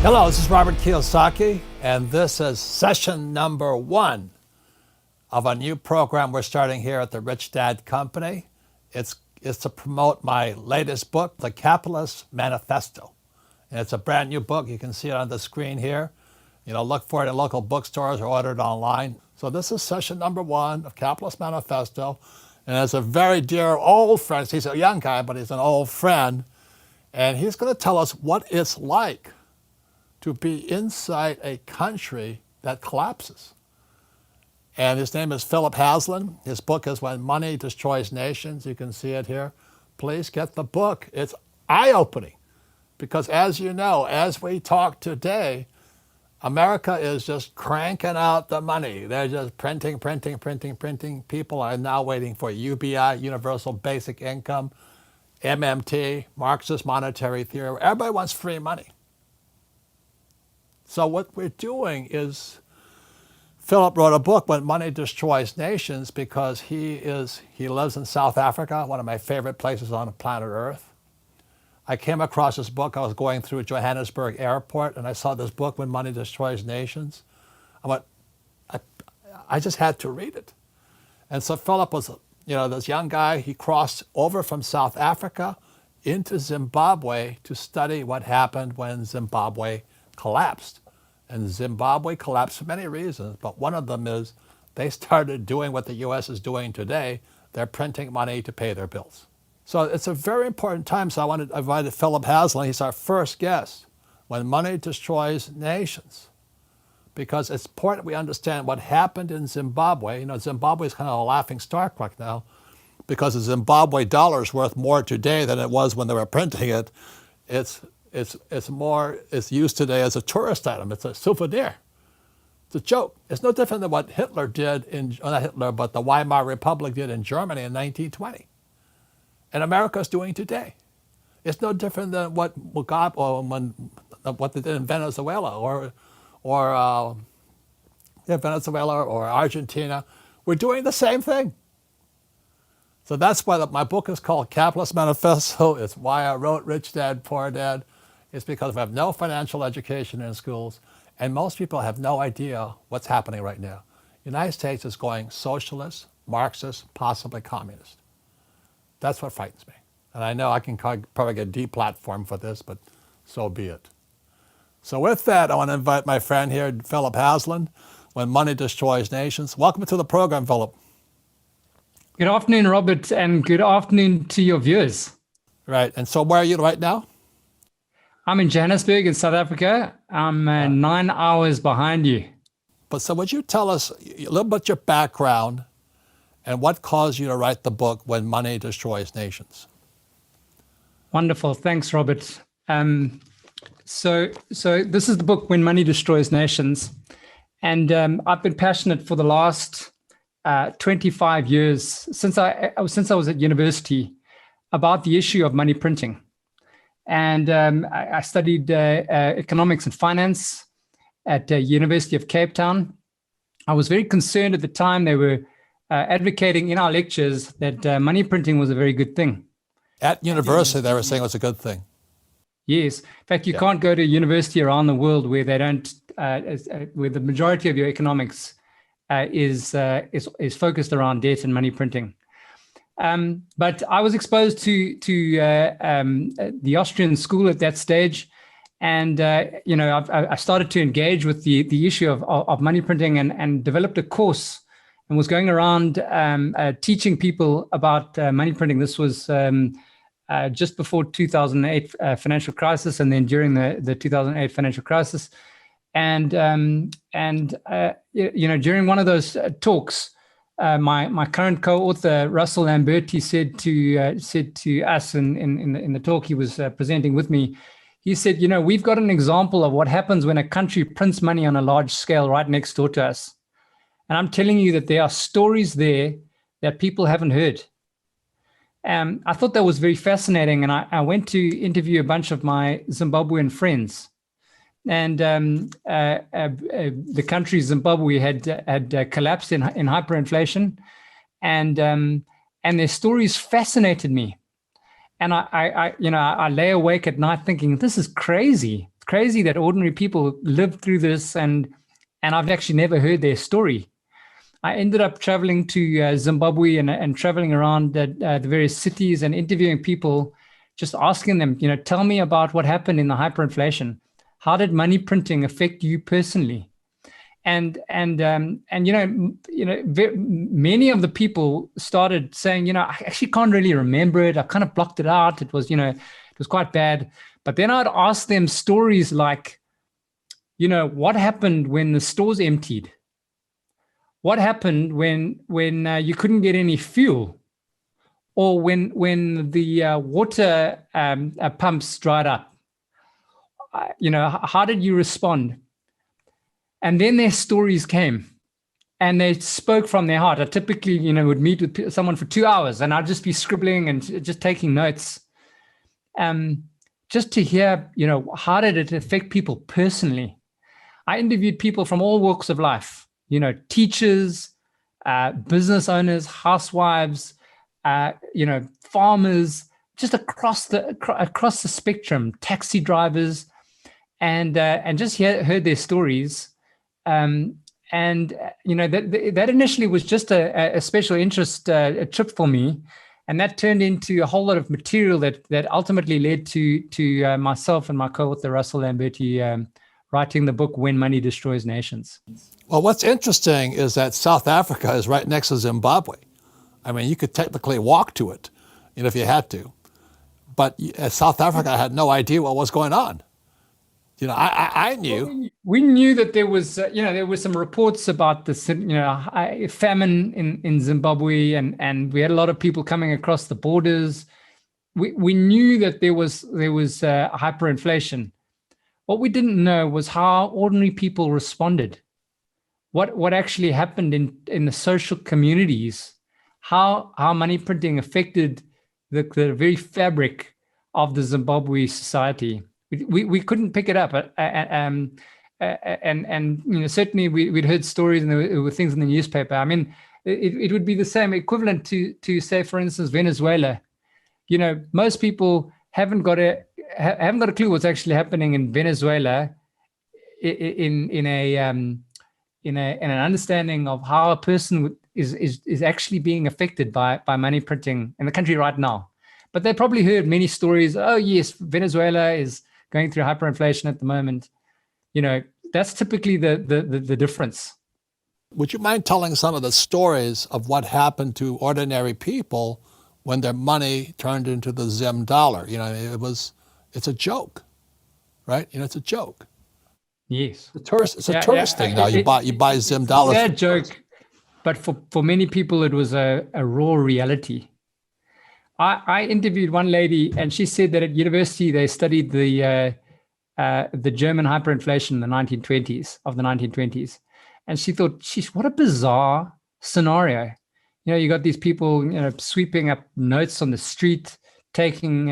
Hello, this is Robert Kiyosaki, and this is session number 1 of a new program we're starting here at the Rich Dad Company. It's to promote my latest book, The Capitalist Manifesto. And it's a brand new book. You can see it on the screen here. Look for it in local bookstores or order it online. So this is session number 1 of Capitalist Manifesto. And it's a very dear old friend. He's a young guy, but he's an old friend. And he's going to tell us what it's like to be inside a country that collapses. And his name is Philip Haslen. His book is When Money Destroys Nations. You can see it here. Please get the book. It's eye-opening because, as you know, as we talk today, America is just cranking out the money. They're just printing. People are now waiting for UBI, Universal Basic Income, MMT, Marxist Monetary Theory. Everybody wants free money. So what we're doing is, Philip wrote a book, When Money Destroys Nations, because he lives in South Africa, one of my favorite places on the planet Earth. I came across this book. I was going through Johannesburg Airport, and I saw this book, When Money Destroys Nations. I just had to read it. And so Philip was, this young guy. He crossed over from South Africa into Zimbabwe to study what happened when Zimbabwe collapsed. And Zimbabwe collapsed for many reasons, but one of them is they started doing what the U.S. is doing today. They're printing money to pay their bills. So it's a very important time. So I wanted to invite Philip Haslen. He's our first guest. When Money Destroys Nations. Because it's important we understand what happened in Zimbabwe. Zimbabwe is kind of a laughing stock right now because the Zimbabwe dollar is worth more today than it was when they were printing it. It's used today as a tourist item. It's a souvenir. It's a joke. It's no different than what Hitler did not Hitler, but the Weimar Republic did in Germany in 1920. And America is doing today. It's no different than what they did in Venezuela or Venezuela or Argentina. We're doing the same thing. So that's why my book is called Capitalist Manifesto. It's why I wrote Rich Dad, Poor Dad. It's because we have no financial education in schools, and most people have no idea what's happening right now. The United States is going socialist, Marxist, possibly communist. That's what frightens me. And I know I can probably get deplatformed for this, but so be it. So with that, I want to invite my friend here, Philip Haslen, When Money Destroys Nations. Welcome to the program, Philip. Good afternoon, Robert, and good afternoon to your viewers. Right. And so where are you right now? I'm in Johannesburg in South Africa. I'm 9 hours behind you. But so would you tell us a little bit about your background and what caused you to write the book, When Money Destroys Nations? Wonderful. Thanks, Robert. So this is the book, When Money Destroys Nations. And I've been passionate for the last 25 years, since I was at university, about the issue of money printing. And I studied economics and finance at the University of Cape Town. I was very concerned at the time. They were advocating in our lectures that money printing was a very good thing. At university, they were saying it was a good thing. Yes. In fact, you can't go to university around the world where they don't, where the majority of your economics is focused around debt and money printing. But I was exposed to the Austrian school at that stage, and I started to engage with the issue of money printing and developed a course and was going around teaching people about money printing. This was just before 2008 financial crisis, and then during the 2008 financial crisis, and during one of those talks. My current co-author Russell Lamberti said to us in the talk he was presenting with me, he said, we've got an example of what happens when a country prints money on a large scale right next door to us. And I'm telling you that there are stories there that people haven't heard. I thought that was very fascinating, and I went to interview a bunch of my Zimbabwean friends. And the country Zimbabwe had collapsed in hyperinflation, and their stories fascinated me. And I lay awake at night thinking, this is crazy. crazy that ordinary people lived through this, and I've actually never heard their story. I ended up traveling to Zimbabwe and traveling around the various cities and interviewing people, just asking them, tell me about what happened in the hyperinflation. How did money printing affect you personally? And many of the people started saying, I actually can't really remember it. I kind of blocked it out. It was, it was quite bad. But then I'd ask them stories like, what happened when the stores emptied? What happened when you couldn't get any fuel, or when the water pumps dried up? How did you respond? And then their stories came, and they spoke from their heart. I typically, would meet with someone for 2 hours, and I'd just be scribbling and just taking notes, just to hear, how did it affect people personally? I interviewed people from all walks of life. Teachers, business owners, housewives, farmers, just across the spectrum, taxi drivers, and just heard their stories. That initially was just a special interest a trip for me, and that turned into a whole lot of material that ultimately led to myself and my co-author Russell Lamberti writing the book When Money Destroys Nations. Well, what's interesting is that South Africa is right next to Zimbabwe. I mean, you could technically walk to it, if you had to. But South Africa had no idea what was going on. I knew. Well, we knew that there was, there were some reports about this, famine in Zimbabwe, and we had a lot of people coming across the borders. We knew that there was hyperinflation. What we didn't know was how ordinary people responded. What actually happened in the social communities, how money printing affected the very fabric of the Zimbabwe society. We couldn't pick it up, and certainly we'd heard stories, and there were things in the newspaper. I mean, it would be the same equivalent to say, for instance, Venezuela. Most people haven't got a clue what's actually happening in Venezuela in an understanding of how a person is actually being affected by money printing in the country right now. But they probably heard many stories. Oh yes, Venezuela is going through hyperinflation at the moment. That's typically the difference. Would you mind telling some of the stories of what happened to ordinary people when their money turned into the Zim dollar? It's a joke, right? It's a joke. Yes. It's a tourist thing now. You buy Zim dollars. It's a joke, but for many people it was a raw reality. I interviewed one lady, and she said that at university they studied the German hyperinflation in the 1920s, and she thought, "Geez, what a bizarre scenario." You got these people, sweeping up notes on the street, taking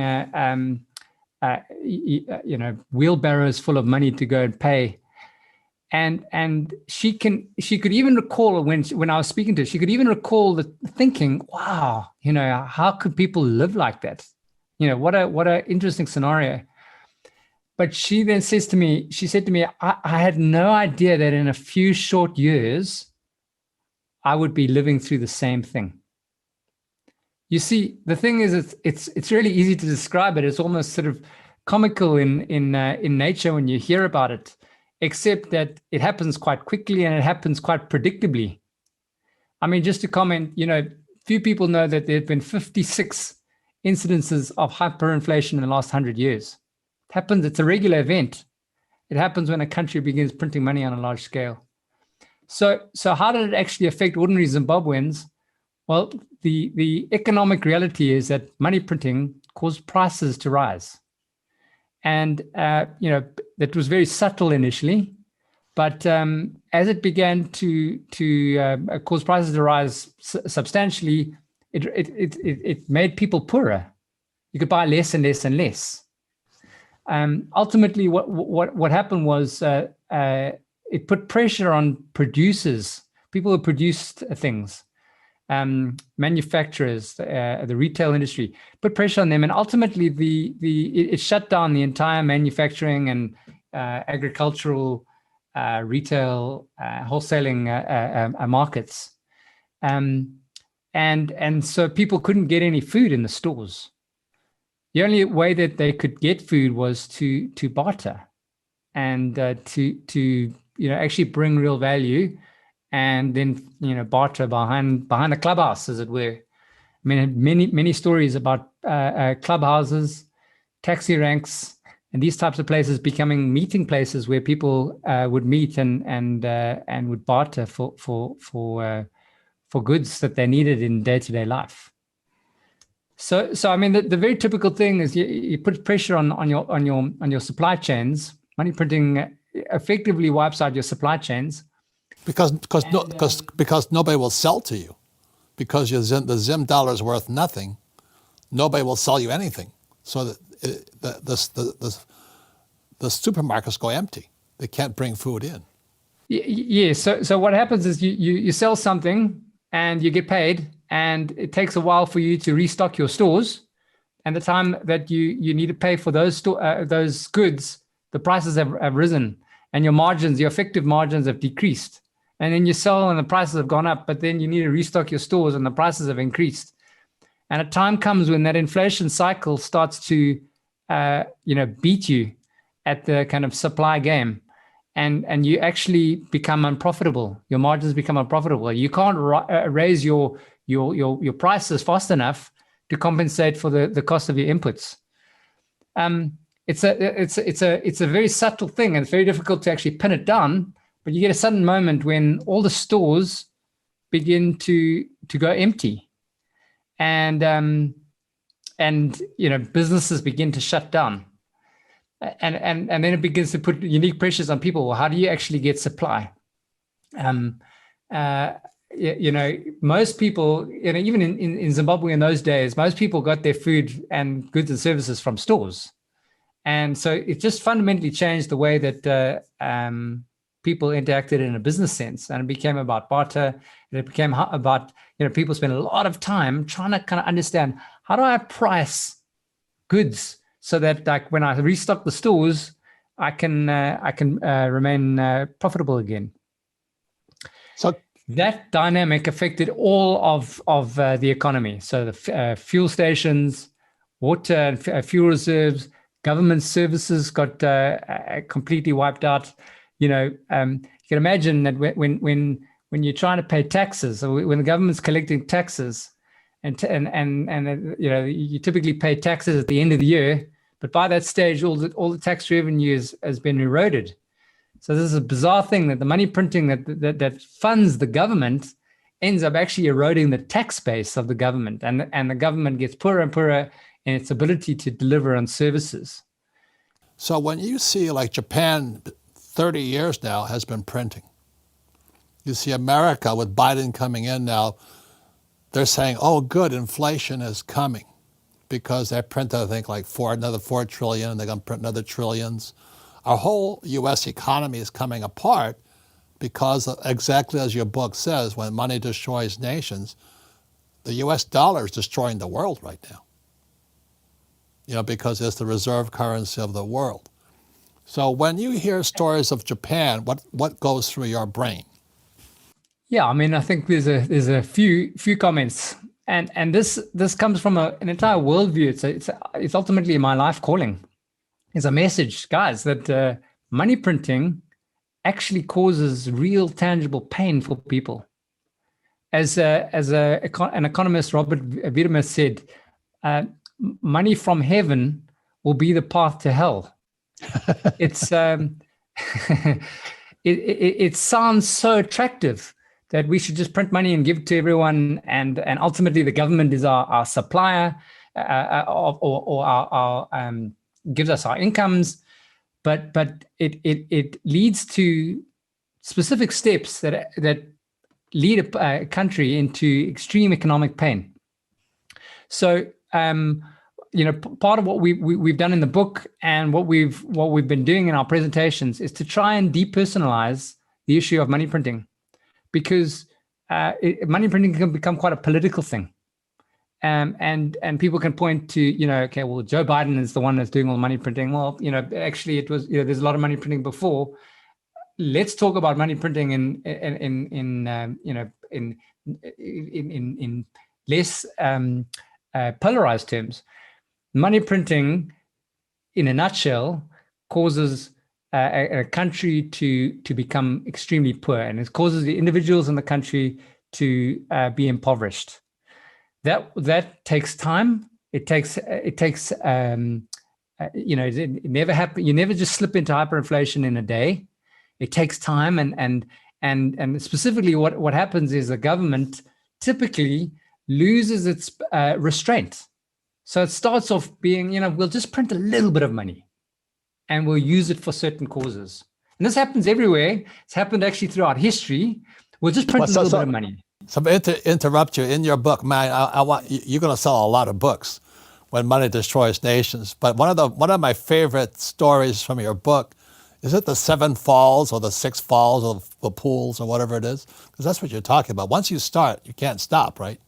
wheelbarrows full of money to go and pay. And she could even recall when I was speaking to her, she could even recall the thinking, wow, how could people live like that? What a interesting scenario. But she then said to me, I had no idea that in a few short years, I would be living through the same thing. You see, the thing is, it's really easy to describe it. It's almost sort of comical in nature when you hear about it, except that it happens quite quickly and it happens quite predictably. I mean, just to comment, few people know that there have been 56 incidences of hyperinflation in the last 100 years. It happens, it's a regular event. It happens when a country begins printing money on a large scale. So how did it actually affect ordinary Zimbabweans? Well, the economic reality is that money printing caused prices to rise. And, that was very subtle initially, but as it began to cause prices to rise substantially, it made people poorer. You could buy less and less and less. Ultimately, what happened was it put pressure on producers, people who produced things, manufacturers, the retail industry, put pressure on them, and ultimately it shut down the entire manufacturing and agricultural, retail, wholesaling markets. And so people couldn't get any food in the stores. The only way that they could get food was to barter, and to actually bring real value, and then barter behind the clubhouse, as it were. I mean, many stories about clubhouses, taxi ranks, and these types of places becoming meeting places where people would meet and would barter for goods that they needed in day-to-day life. So I mean, the very typical thing is you put pressure on your supply chains. Money printing effectively wipes out your supply chains because nobody will sell to you, because the Zim dollar is worth nothing. Nobody will sell you anything, so the supermarkets go empty. They can't bring food in. Yeah. So what happens is you sell something and you get paid, and it takes a while for you to restock your stores. And the time that you need to pay for those goods, the prices have risen, and your effective margins have decreased. And then you sell and the prices have gone up, but then you need to restock your stores and the prices have increased. And a time comes when that inflation cycle starts to beat you at the kind of supply game. And you actually become unprofitable. Your margins become unprofitable. You can't raise your prices fast enough to compensate for the cost of your inputs. It's a very subtle thing, and it's very difficult to actually pin it down. But you get a sudden moment when all the stores begin to go empty, and businesses begin to shut down. And then it begins to put unique pressures on people. Well, how do you actually get supply? Most people, even in Zimbabwe in those days, most people got their food and goods and services from stores. And so it just fundamentally changed the way that people interacted in a business sense. And it became about barter. And it became about, people spend a lot of time trying to kind of understand, how do I price goods so that, like, when I restock the stores, I can remain profitable again. So that dynamic affected all of the economy. So the fuel stations, water and fuel reserves, government services got completely wiped out. You can imagine that when you're trying to pay taxes, or when the government's collecting taxes, and you typically pay taxes at the end of the year. But by that stage, all the tax revenue has been eroded. So this is a bizarre thing, that the money printing that funds the government ends up actually eroding the tax base of the government, and the government gets poorer and poorer in its ability to deliver on services. So when you see, like, Japan, 30 years now has been printing. You see America with Biden coming in now, they're saying, oh, good, inflation is coming, because they printed, I think, like another 4 trillion, and they're going to print another trillions. Our whole U.S. economy is coming apart because, exactly as your book says, when money destroys nations, the U.S. dollar is destroying the world right now. Because it's the reserve currency of the world. So when you hear stories of Japan, what goes through your brain? Yeah, I mean, I think there's a few comments. And this comes from an entire worldview. It's ultimately my life calling. It's a message, guys, that money printing actually causes real, tangible pain for people. As an economist, Robert Wiedemer, said, money from heaven will be the path to hell. It's it sounds so attractive that we should just print money and give it to everyone, and ultimately the government is our supplier, or our gives us our incomes, but it leads to specific steps that lead a country into extreme economic pain. So part of what we've done in the book, and what we've been doing in our presentations, is to try and depersonalize the issue of money printing, because money printing can become quite a political thing. And people can point to, okay, well, Joe Biden is the one that's doing all the money printing. Well, actually it was, there's a lot of money printing before. Let's talk about money printing in less polarized terms. Money printing, in a nutshell, causes a country to become extremely poor, and it causes the individuals in the country to be impoverished. That takes time. It never happens. You never just slip into hyperinflation in a day. It takes time, and specifically what happens is the government typically loses its restraint. So it starts off being, we'll just print a little bit of money and we'll use it for certain causes. And this happens everywhere. It's happened actually throughout history. We'll just print a little bit of money. So to interrupt you, in your book, man, I want you're going to sell a lot of books, When Money Destroys Nations. But one of my favorite stories from your book, is it the 7 falls or the 6 falls of the pools or whatever it is? Because that's what you're talking about. Once you start, you can't stop, right?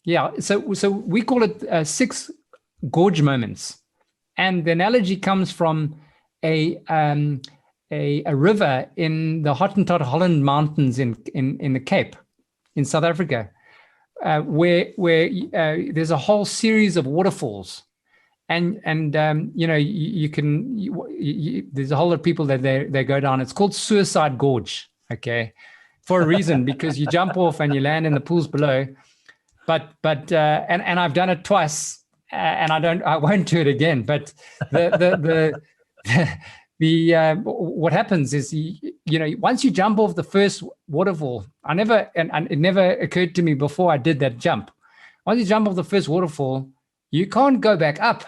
Yeah. So we call it 6 gorge moments, and the analogy comes from a river in the Hottentot Holland Mountains in the Cape, in South Africa, where there's a whole series of waterfalls, and you can there's a whole lot of people that they go down. It's called Suicide Gorge, okay, for a reason, because you jump off and you land in the pools below. But I've done it twice, and I won't do it again. But what happens is, once you jump off the first waterfall, it never occurred to me before I did that jump. Once you jump off the first waterfall, you can't go back up.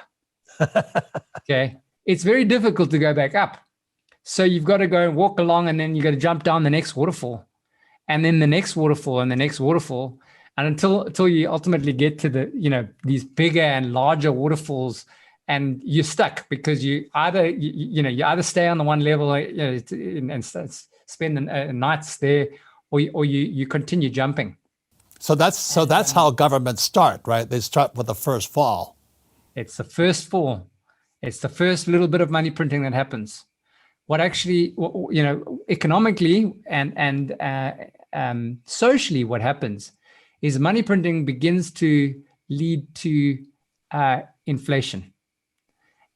Okay, it's very difficult to go back up. So you've got to go and walk along, and then you got to jump down the next waterfall, and then the next waterfall, and the next waterfall. And until you ultimately get to these bigger and larger waterfalls, and you're stuck because you either stay on the one level and spend the nights there, or you continue jumping. So that's how governments start, right? They start with the first fall. It's the first fall. It's the first little bit of money printing that happens. What actually, economically and socially, what happens is money printing begins to lead to inflation.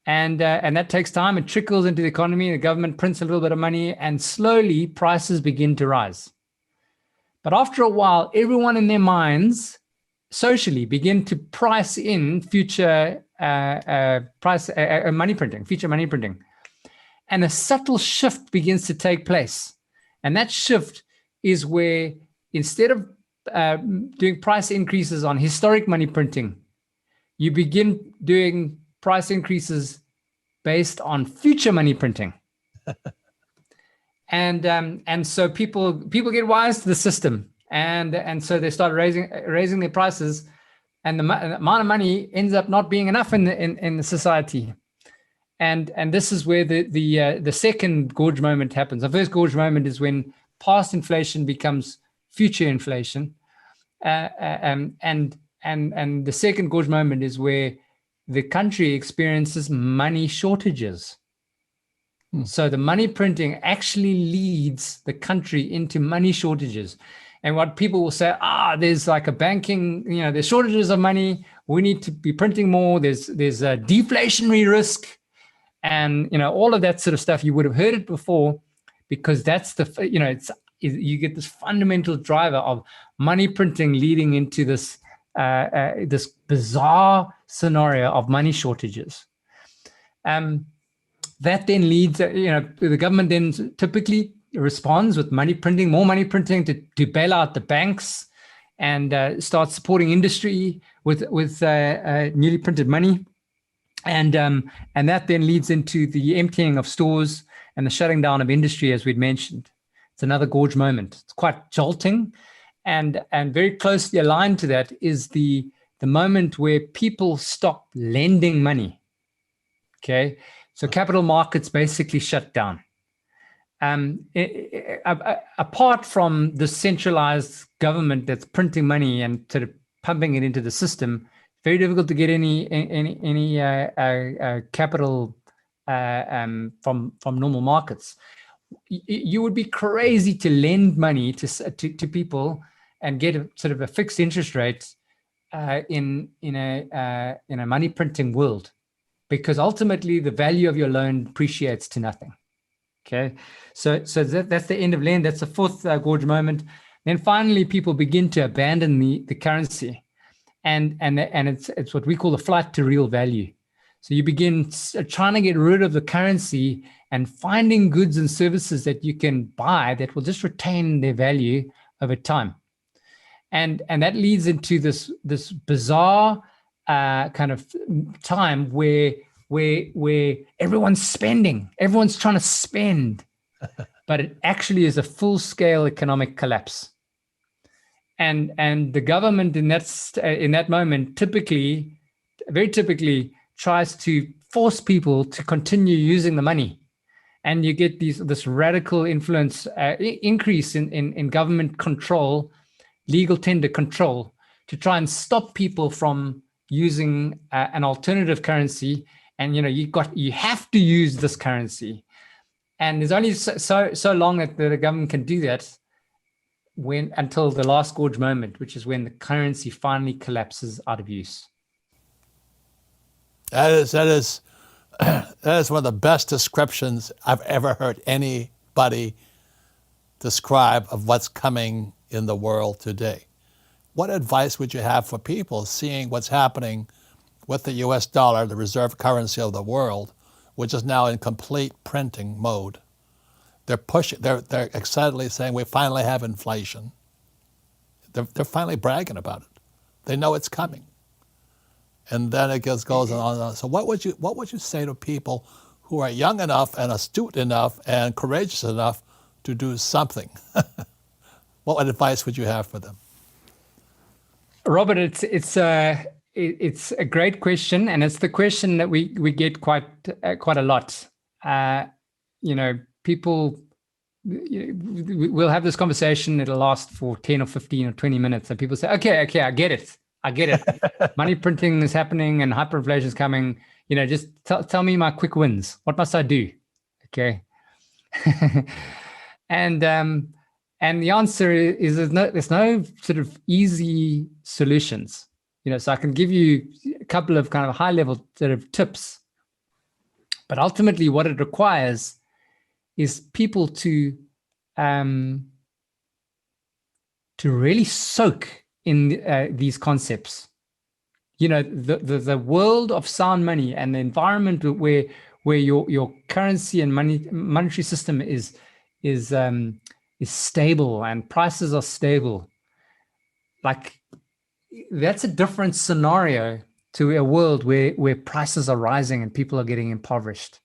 And that takes time. It trickles into the economy. The government prints a little bit of money, and slowly prices begin to rise. But after a while, everyone in their minds socially begin to price in future money printing, future money printing. And a subtle shift begins to take place. And that shift is where, instead of doing price increases on historic money printing, you begin doing price increases based on future money printing. And so people get wise to the system, and so they start raising their prices, and the amount of money ends up not being enough in the society. And this is where the second gorge moment happens. The first gorge moment is when past inflation becomes future inflation. And the second gorge moment is where the country experiences money shortages. So the money printing actually leads the country into money shortages. And what people will say, there's like a banking, there's shortages of money. We need to be printing more. There's a deflationary risk, and all of that sort of stuff. You would have heard it before, because that's you get this fundamental driver of money printing leading into this this bizarre scenario of money shortages. That then leads, the government then typically responds with money printing, more money printing to bail out the banks, and start supporting industry with newly printed money. And that then leads into the emptying of stores and the shutting down of industry, as we'd mentioned. It's another gorge moment. It's quite jolting, and very closely aligned to that is the moment where people stop lending money. Okay, so capital markets basically shut down. Apart from the centralized government that's printing money and sort of pumping it into the system. Very difficult to get any capital from normal markets. You would be crazy to lend money to people and get a sort of a fixed interest rate in a money printing world, because ultimately the value of your loan appreciates to nothing. Okay, so that's the end of lend. That's the fourth gorge moment. Then finally, people begin to abandon the currency, and it's what we call the flight to real value. So you begin trying to get rid of the currency and finding goods and services that you can buy that will just retain their value over time. And that leads into this bizarre kind of time where everyone's spending, everyone's trying to spend, but it actually is a full-scale economic collapse. And the government in that moment very typically tries to force people to continue using the money, and you get this radical influence increase in government control, legal tender control, to try and stop people from using an alternative currency. And you have to use this currency, and there's only so long that the government can do that, until the last gorge moment, which is when the currency finally collapses out of use. That is one of the best descriptions I've ever heard anybody describe of what's coming in the world today. What advice would you have for people seeing what's happening with the US dollar, the reserve currency of the world, which is now in complete printing mode? They're excitedly saying we finally have inflation. They're finally bragging about it. They know it's coming. And then it goes on and on. So what would you say to people who are young enough and astute enough and courageous enough to do something? What advice would you have for them? Robert, it's a great question, and it's the question that we get quite a lot. People, we'll have this conversation. It'll last for 10 or 15 or 20 minutes, and people say, "Okay, I get it. Money printing is happening, and hyperinflation is coming. Just tell me my quick wins. What must I do?" Okay, and the answer is there's no sort of easy solutions. So I can give you a couple of kind of high level sort of tips, but ultimately what it requires is people to really soak in these concepts. The world of sound money and the environment where your currency and monetary system is stable and prices are stable. Like, that's a different scenario to a world where prices are rising and people are getting impoverished.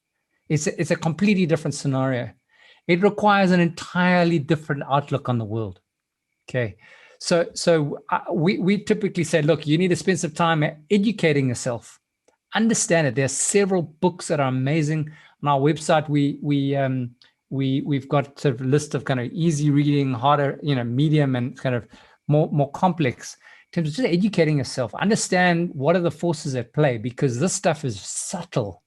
It's a completely different scenario. It requires an entirely different outlook on the world. Okay, so we typically say, look, you need to spend some time educating yourself, understand it. There are several books that are amazing on our website. We've got sort of a list of kind of easy reading, harder, medium, and kind of more complex. In terms of just educating yourself, understand what are the forces at play, because this stuff is subtle.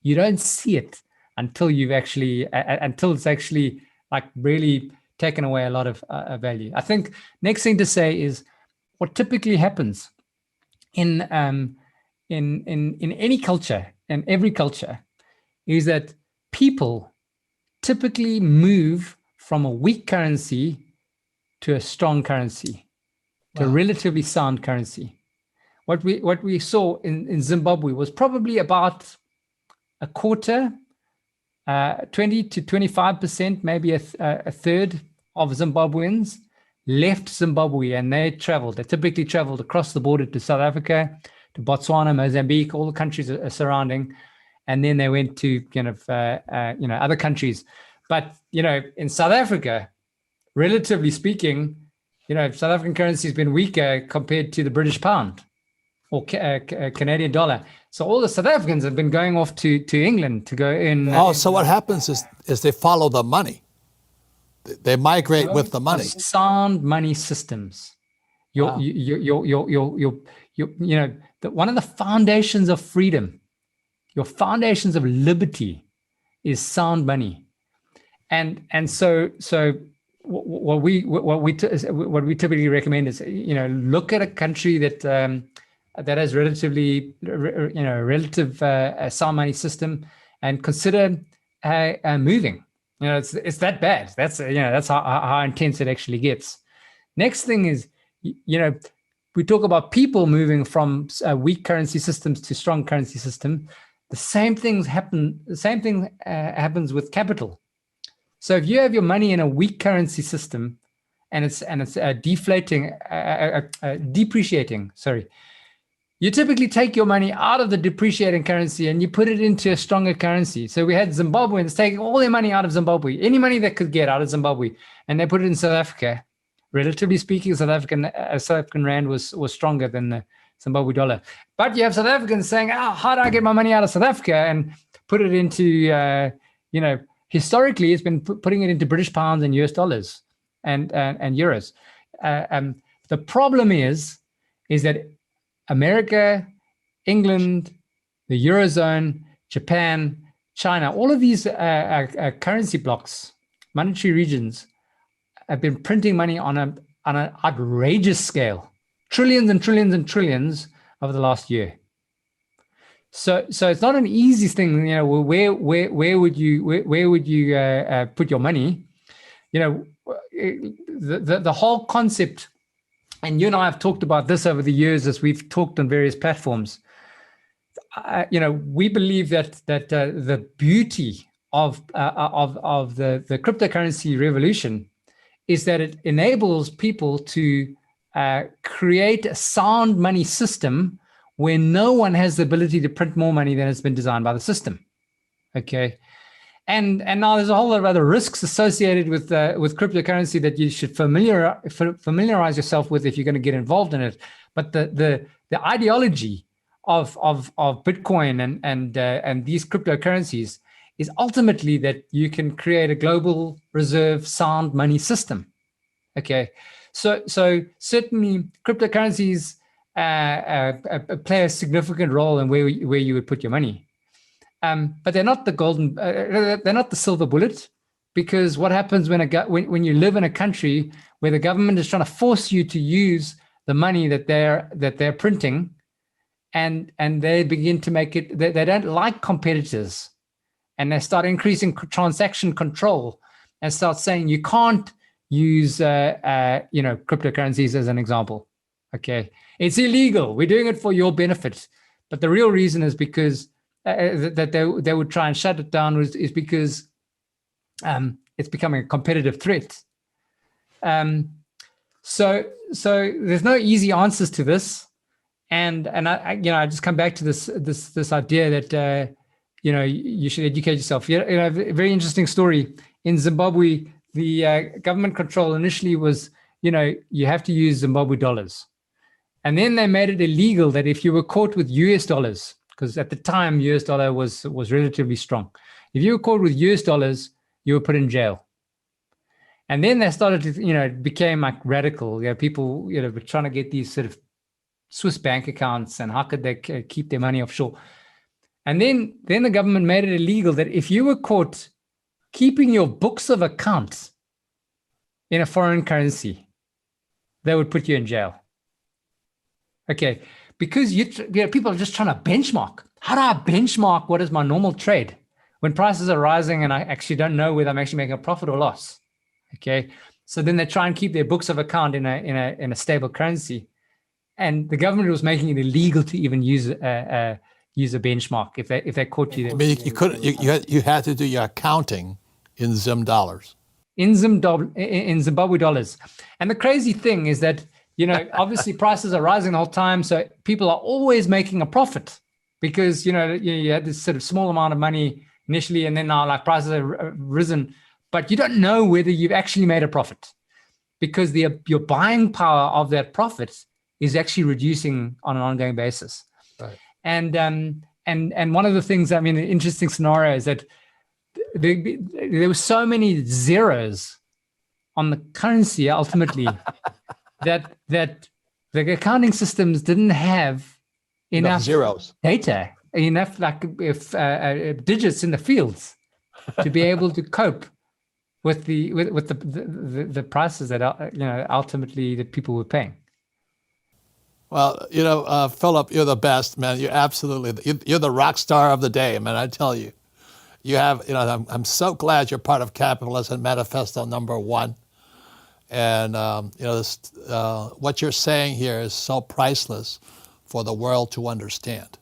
You don't see it until it's actually like really taken away a lot of value. I think next thing to say is what typically happens in any culture and every culture is that people typically move from a weak currency to a strong currency, to a relatively sound currency. What we saw in Zimbabwe was probably about a quarter, 20 to 25%, maybe a third of Zimbabweans left Zimbabwe, and they typically traveled across the border to South Africa, to Botswana, Mozambique, all the countries surrounding, and then they went to kind of other countries. But in South Africa, relatively speaking, South African currency has been weaker compared to the British pound or Canadian dollar. So all the South Africans have been going off to England to go in. So what happens is they follow the money. They migrate with the money. Sound money systems. Your, Wow. one of the foundations of freedom, your foundations of liberty is sound money. And so what we typically recommend is, look at a country that has relative sound money system, and consider moving. It's that bad. That's how intense it actually gets. Next thing is, we talk about people moving from weak currency systems to strong currency system. The same thing happens with capital. So if you have your money in a weak currency system and it's depreciating, you typically take your money out of the depreciating currency and you put it into a stronger currency. So we had Zimbabweans taking all their money out of Zimbabwe, any money they could get out of Zimbabwe, and they put it in South Africa. Relatively speaking, South African rand was stronger than the Zimbabwe dollar. But you have South Africans saying, how do I get my money out of South Africa, and put it into, historically, it's been putting it into British pounds and US dollars and euros. The problem is that America, England, the Eurozone, Japan, China, all of these currency blocks, monetary regions, have been printing money on an outrageous scale, trillions and trillions and trillions over the last year. So it's not an easy thing. Where would you put your money? The whole concept, and you and I have talked about this over the years as we've talked on various platforms. We believe that the beauty of the cryptocurrency revolution is that it enables people to create a sound money system where no one has the ability to print more money than has been designed by the system. Okay. And now there's a whole lot of other risks associated with cryptocurrency that you should familiarize yourself with if you're going to get involved in it. But the ideology of Bitcoin and these cryptocurrencies is ultimately that you can create a global reserve sound money system. Okay, so certainly cryptocurrencies play a significant role in where you would put your money. But they're not they're not the silver bullet, because what happens when you live in a country where the government is trying to force you to use the money that they're printing, and they begin to make it, they don't like competitors, and they start increasing transaction control and start saying you can't use cryptocurrencies as an example. Okay, it's illegal. We're doing it for your benefit, but the real reason is because that they would try and shut it down is because it's becoming a competitive threat. So there's no easy answers to this, and I just come back to this idea that you should educate yourself. A very interesting story in Zimbabwe. The government control initially was you have to use Zimbabwe dollars, and then they made it illegal that if you were caught with US dollars, because at the time US dollar was relatively strong, if you were caught with US dollars, you were put in jail. And then they started to, it became like radical. People, were trying to get these sort of Swiss bank accounts, and how could they keep their money offshore? And then the government made it illegal that if you were caught keeping your books of accounts in a foreign currency, they would put you in jail. Okay, because people are just trying to benchmark. How do I benchmark what is my normal trade when prices are rising and I actually don't know whether I'm actually making a profit or loss? Okay, so then they try and keep their books of account in a stable currency, and the government was making it illegal to even use a benchmark if they caught you. You had to do your accounting in Zim dollars. In Zimbabwe dollars. And the crazy thing is that, obviously prices are rising the whole time. So people are always making a profit because, you had this sort of small amount of money initially, and then now like prices have risen, but you don't know whether you've actually made a profit because your buying power of that profit is actually reducing on an ongoing basis. Right. And one of the things, an interesting scenario is that there were so many zeros on the currency ultimately that The accounting systems didn't have enough zeros, data, enough like if digits in the fields to be able to cope with the prices that ultimately that people were paying. Well, Philip, you're the best, man. You're the rock star of the day, man. I tell you, I'm so glad you're part of Capitalism Manifesto #1. And, what you're saying here is so priceless for the world to understand.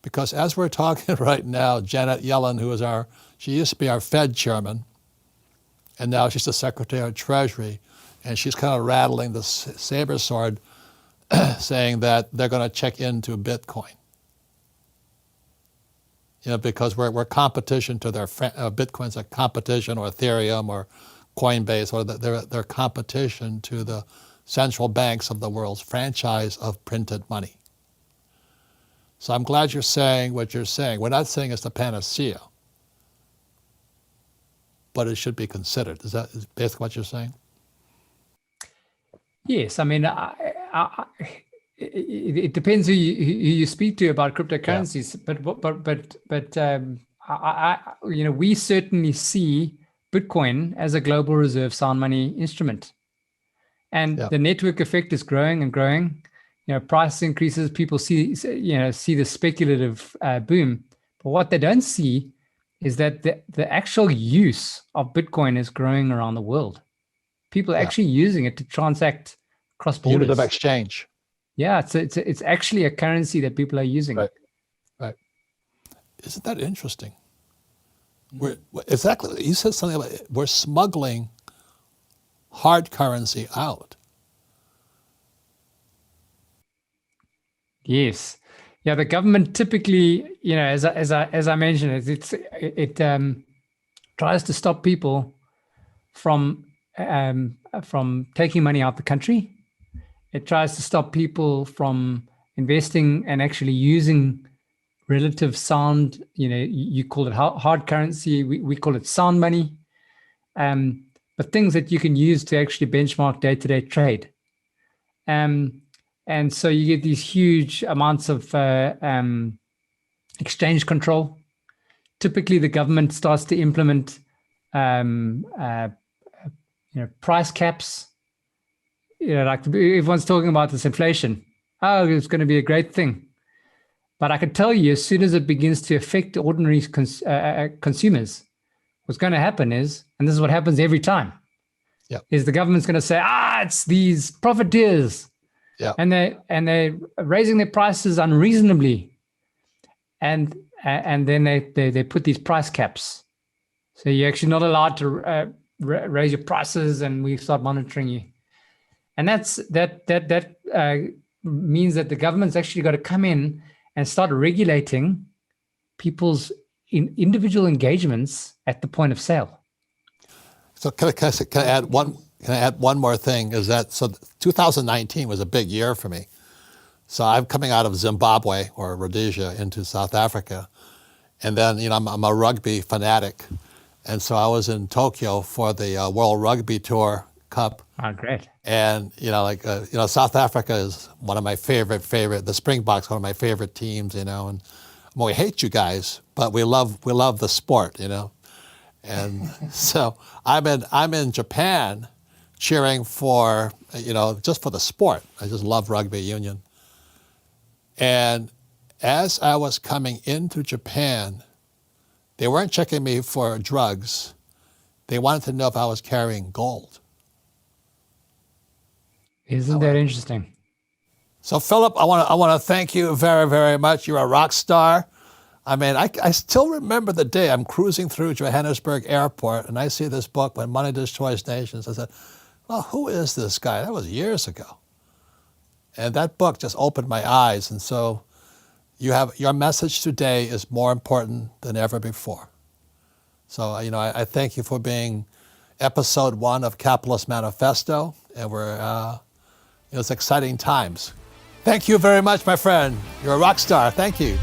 Because as we're talking right now, Janet Yellen, she used to be our Fed chairman, and now she's the Secretary of Treasury, and she's kind of rattling the saber sword, saying that they're going to check into Bitcoin. Because we're competition to their Bitcoin's a competition, or Ethereum or Coinbase, or their competition to the central banks of the world's franchise of printed money. So I'm glad you're saying what you're saying. We're not saying it's the panacea, but it should be considered. Is basically what you're saying? Yes, I mean, it depends who you speak to about cryptocurrencies, yeah. But we certainly see Bitcoin as a global reserve sound money instrument, and the network effect is growing and growing. Price increases, people see the speculative boom, but what they don't see is that the actual use of Bitcoin is growing around the world. People are actually using it to transact across borders. Unit of exchange. Yeah, it's actually a currency that people are using. Right. Isn't that interesting? Exactly. You said something about we're smuggling hard currency out. Yes. Yeah, the government typically, as I mentioned, it tries to stop people from taking money out the country. It tries to stop people from investing and actually using relative sound. You call it hard currency. We call it sound money. But things that you can use to actually benchmark day-to-day trade. And so you get these huge amounts of exchange control. Typically, the government starts to implement price caps. Like everyone's talking about this inflation. Oh, it's going to be a great thing. But I can tell you, as soon as it begins to affect ordinary consumers, what's going to happen is, and this is what happens every time, is the government's going to say, it's these profiteers. Yeah. And they're raising their prices unreasonably. And then they put these price caps. So you're actually not allowed to raise your prices, and we start monitoring you. And that means that the government's actually got to come in and start regulating people's individual engagements at the point of sale. So can I add one more thing? 2019 was a big year for me. So I'm coming out of Zimbabwe or Rhodesia into South Africa, and then I'm a rugby fanatic, and so I was in Tokyo for the World Rugby Tour Cup. Oh, great! And South Africa is one of my favorite. The Springboks, one of my favorite teams. And we hate you guys, but we love the sport. And so I'm in Japan, cheering for just for the sport. I just love rugby union. And as I was coming into Japan, they weren't checking me for drugs. They wanted to know if I was carrying gold. Isn't that interesting? So Philip, I want to thank you very, very much. You're a rock star. I mean, I still remember the day I'm cruising through Johannesburg Airport and I see this book, When Money Destroys Nations. I said, well, who is this guy? That was years ago. And that book just opened my eyes. And so your message today is more important than ever before. So, I thank you for being episode 1 of Capitalist Manifesto. And it's exciting times. Thank you very much, my friend. You're a rock star. Thank you.